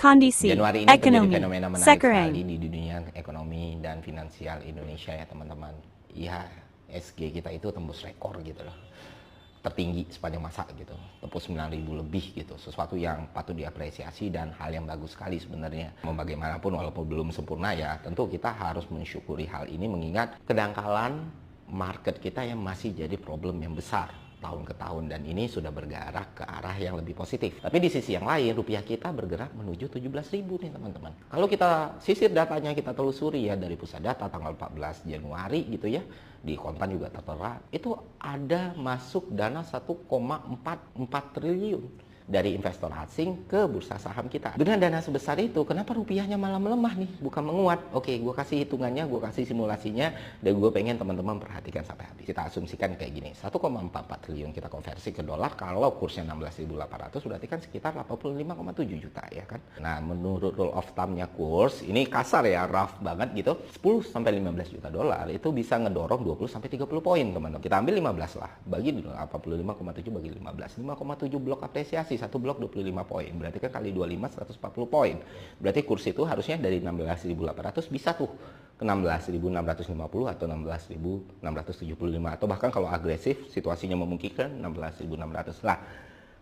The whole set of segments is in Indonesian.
Kondisi Januari ini terjadi ekonomi fenomena menarik sekarang. sekali di dunia ekonomi dan finansial Indonesia ya teman-teman. IHSG kita itu tembus rekor gitu loh. Tertinggi sepanjang masa gitu. Tembus 9.000 lebih gitu. Sesuatu yang patut diapresiasi dan hal yang bagus sekali sebenarnya. Mau bagaimanapun walaupun belum sempurna ya, tentu kita harus mensyukuri hal ini mengingat kedangkalan market kita yang masih jadi problem yang besar tahun ke tahun, dan ini sudah bergerak ke arah yang lebih positif. Tapi di sisi yang lain, rupiah kita bergerak menuju 17.000 nih teman-teman. Kalau kita sisir datanya, kita telusuri ya dari pusat data tanggal 14 Januari gitu ya, di kontan juga tertera, itu ada masuk dana 1,44 triliun dari investor asing ke bursa saham kita. Dengan dana sebesar itu, kenapa rupiahnya malah melemah nih, bukan menguat? Oke, gue kasih hitungannya, gue kasih simulasinya, dan gue pengen teman-teman perhatikan sampai habis. Kita asumsikan kayak gini, 1,44 triliun kita konversi ke dolar, kalau kursnya 16.800, berarti kan sekitar 85,7 juta ya kan? Nah, menurut rule of thumb-nya kurs, ini kasar ya, rough banget gitu, 10-15 juta dolar itu bisa ngedorong 20-30 poin teman-teman. Kita ambil 15 lah, bagi 85,7 bagi 15, 5,7 blok apresiasi, satu blok 25 poin, berarti kan kali 25 140 poin. Berarti kurs itu harusnya dari 16.800 bisa tuh ke 16.650 atau 16.675, atau bahkan kalau agresif situasinya memungkinkan 16.600 lah.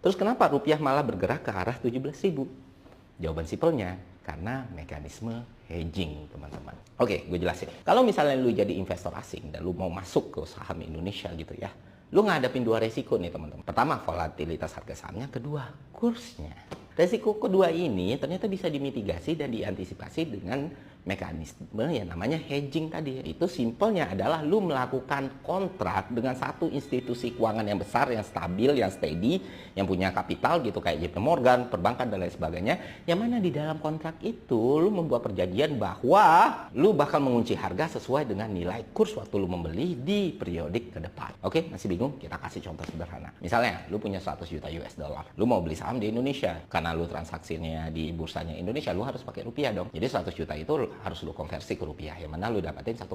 Terus kenapa rupiah malah bergerak ke arah 17.000? Jawaban simpelnya karena mekanisme hedging teman-teman. Oke, gue jelasin. Kalau misalnya lu jadi investor asing dan lu mau masuk ke saham Indonesia gitu ya, lu ngadepin dua resiko nih teman-teman. Pertama, volatilitas harga sahamnya. Kedua, kursnya. Resiko kedua ini ternyata bisa dimitigasi dan diantisipasi dengan mekanisme yang namanya hedging tadi. Itu simpelnya adalah lu melakukan kontrak dengan satu institusi keuangan yang besar, yang stabil, yang steady, yang punya kapital gitu kayak JP Morgan, perbankan dan lain sebagainya. Yang mana di dalam kontrak itu lu membuat perjanjian bahwa lu bakal mengunci harga sesuai dengan nilai kurs waktu lu membeli di periodik ke depan. Oke, masih bingung? Kita kasih contoh sederhana. Misalnya lu punya 100 juta US dollar. Lu mau beli saham di Indonesia. Karena lu transaksinya di bursanya Indonesia, lu harus pakai rupiah dong. Jadi 100 juta itu harus lu konversi ke rupiah, yang mana lu dapatin 1,68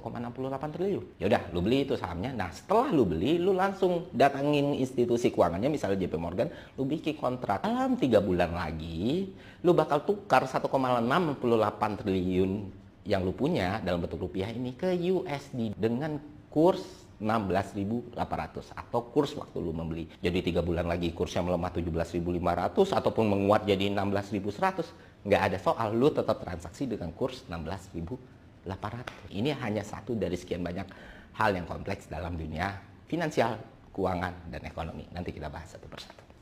triliun. Ya udah, lu beli itu sahamnya. Nah, setelah lu beli, lu langsung datangin institusi keuangannya, misalnya JP Morgan, lu bikin kontrak. Dalam 3 bulan lagi, lu bakal tukar 1,68 triliun yang lu punya dalam bentuk rupiah ini ke USD dengan kurs 16.800 atau kurs waktu lu membeli. Jadi 3 bulan lagi kursnya melemah 17.500 ataupun menguat jadi 16.100, nggak ada soal, lu tetap transaksi dengan kurs 16.800. Ini hanya satu dari sekian banyak hal yang kompleks dalam dunia finansial, keuangan, dan ekonomi. Nanti kita bahas satu persatu.